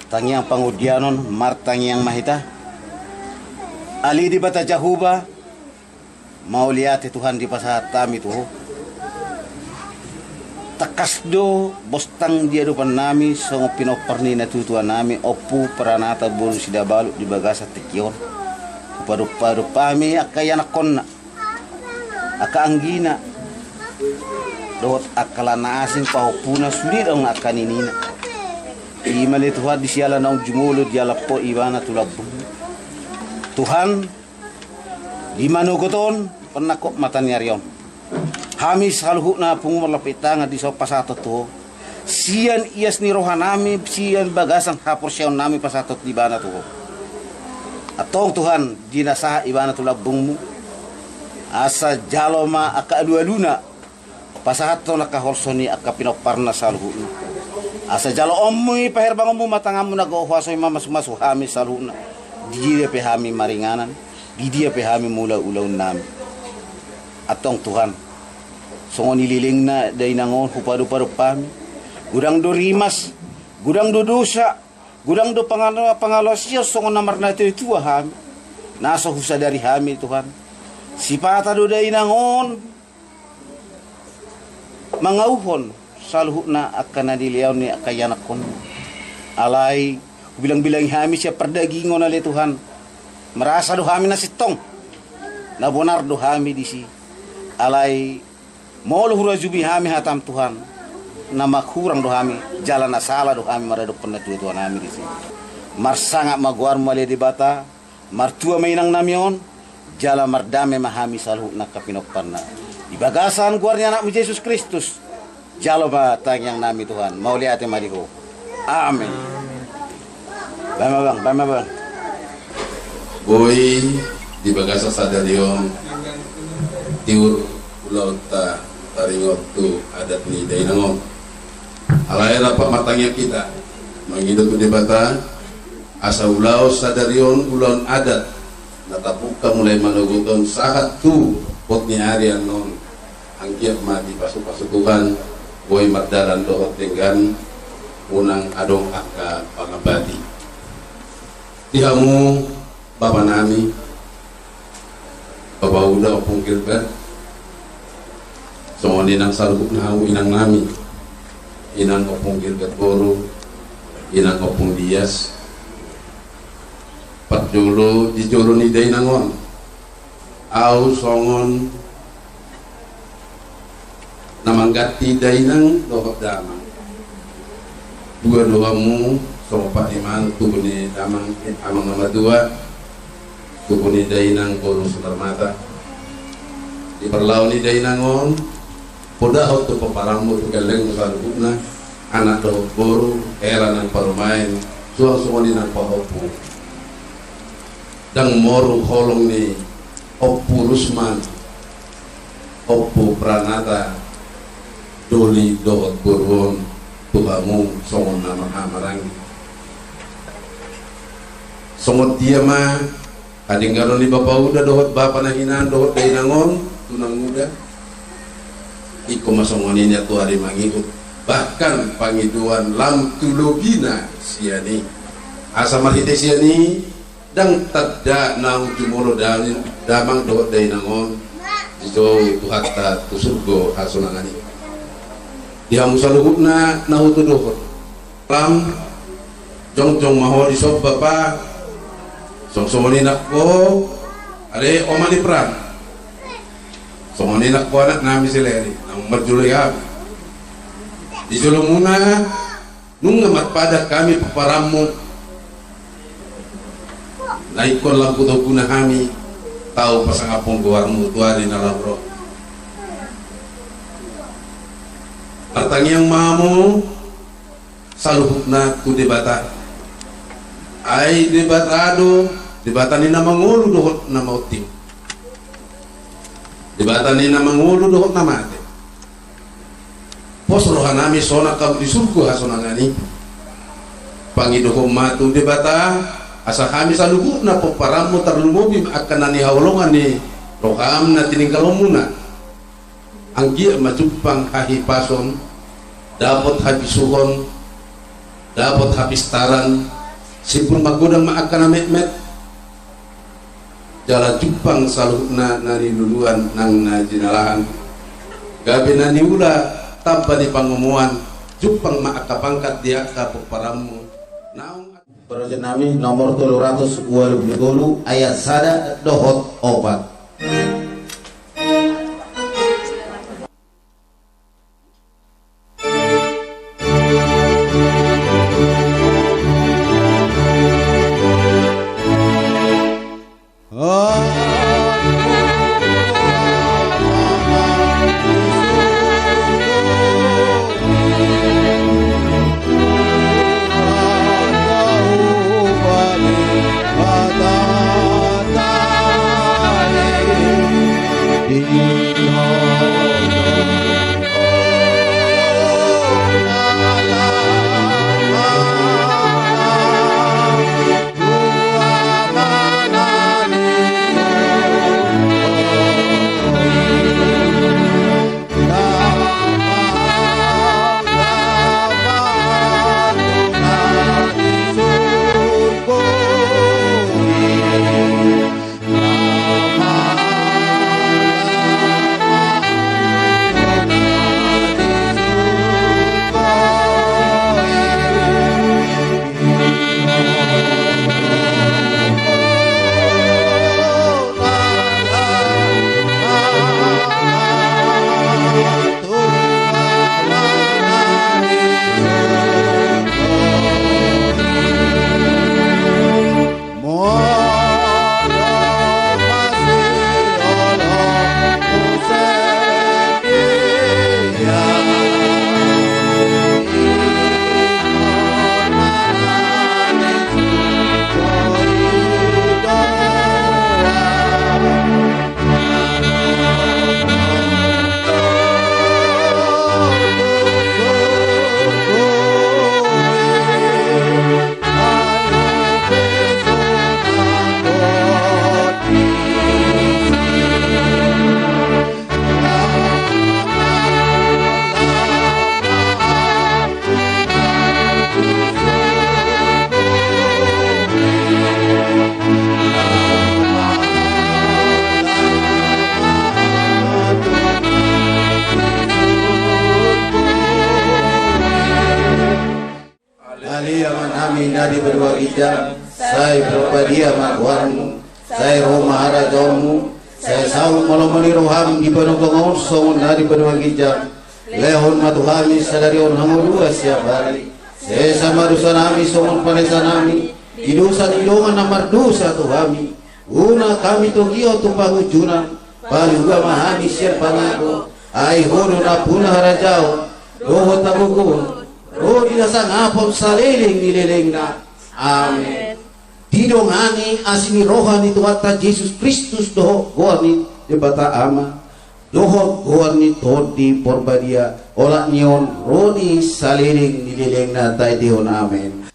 tangiang pangudianon martangiang mahita ali di bata jahuba mau lihat Tuhan di pasatami tuh takas do bostang dia do panami songo pinoparni na tutuan nami opu peranata bulu sida balu di bagasa tekion paru-paru pami akayana konna aka anggina dot akalana asing pahopuna sulit ang akaninina imali Tuhan di siala naung jumulo di alapo ibana tulabu Tuhan di manugoton penakok mata nyarion hami saluhu na pungumalapitan di so pasatot to sian ias ni rohanami sian bagasan hapor siya nami pasatot di bana to atong Tuhan dinasaha ibana tulabungmu asa jaloma aka alu-aluna pasahat to nakahorsoni aka pinoparna saluhu asa jalo omui paherbangamu matangamu nagohwaso mamas-masu hami saluhuna di dia hami maringanan di dia hami mula-ulaw nami atong Tuhan songo nililing na day nangon hupado-pado pami gudang do rimas gudang do dosa gudang do pangalasya songo namar na itu hami naso husa dari hami Tuhan sipata do day nangon mangauhon saluhu na akan nadiliaw ni akayanakon alay bilang-bilang hami siya perdagingon ali Tuhan merasa do hami na sitong na bonar do hami di si alay molo hurajubi hami hatam Tuhan na makurang do hami jalan asala do hami marado pernah Tuhan hami di sini marsanga maguar mali di bata martua mainang namion jala mardame mahami saluh na kapinokparna di bagasan guarnya anak Yesus Kristus jalo batang yang nami Tuhan mau lihat mariho amin bang boy di bagasa sadarion tiur pulau ta taringot tu adat ni dainangon alay dapat matangnya kita menghidup di bata asa ulau sadarion ulon adat natapuka mulai manuguton sahat tu pot ni arian non angkiat mati pasuk-pasukuhan boy mardaran dohot dengan unang adong aka pangabati tihamu bapa nami bapa udah opung Gilbert semua inang salubuk nahu inang nami inang opung Gilbert Boro inang opung Dias pat jolo di jolo ni day nangon au songon namanggati day nang dohot damang dua-duamu sama Pak Iman tukuni damang amang nama dua tukuni day nang Boro Sudarmata di perlawan ni day nangon poda auto paparamu tu galeng salubukna anak do Boro era nang parumain suang ni nang pahopu dang moru holong ni Oppu Rusman Oppu Pranata doli dohot Boron tuhamu songon nama amarang songot dia mah kading ganon ni bapak udah dohot bapak na hinan dohot day nangon tunang muda iko masongonin ya tu hari mangikut bahkan pangiduan lam tulogina siani asa marhite siani dang tadda nang jumolo damang dohot day nangon itu tuhatta tusurgo hasunangani dia musaluhut na nahutu dohot lam jong maho di sob bapa songonin ako ale omani pran songonin ako anak nami sileri merjulay kami di julong muna nung ngamat pada kami paparamu naikon lampu daw kuna kami tahu pasangapong guwarmu tuari na labro atang yang mamu saluhut na tu debata ay debatado debata ni na mangulu dohot na mauting debata ni na mangulu dohot na mate pos rohanami sona kam di surga hasonangani pangidohom matu debata asa kami saluhut na paparamu tarlumobim akan nani hawlongan ni roham na tiningkalomuna anggi majupang hahipason dapat habisuhon dapat habistaran sipun magodang maakana mekmet jala jupang salutna nani luluan nang na jinalahan gabe nani ula tanpa di pangumuan jupang maakapangkat dia kapok paramu naung Projet nami nomor 300 2020 ayat sada dohot obat. Nadi berdua ijab, saya berpadia makwarmu, saya roh maharajamu, saya saung malomani roham di panogong song nadi berdua ijab, lehon matuhami salarion hamudua siap hari, saya sama dosa nami song panesa nami, idusa idongan namar dosa tuhami, una kami togio tu pangujunan, paluga mahami siap pangago, ai hono na punah harajao, roho tabukun. Oh dinasang apon saliling nililing na. Amen. Tidongani asini rohani tuwata Yesus Kristus doho goani debata ama. Doho goani todi porbadia olak nyon roni saliling nililing na tayo dihon. Amen.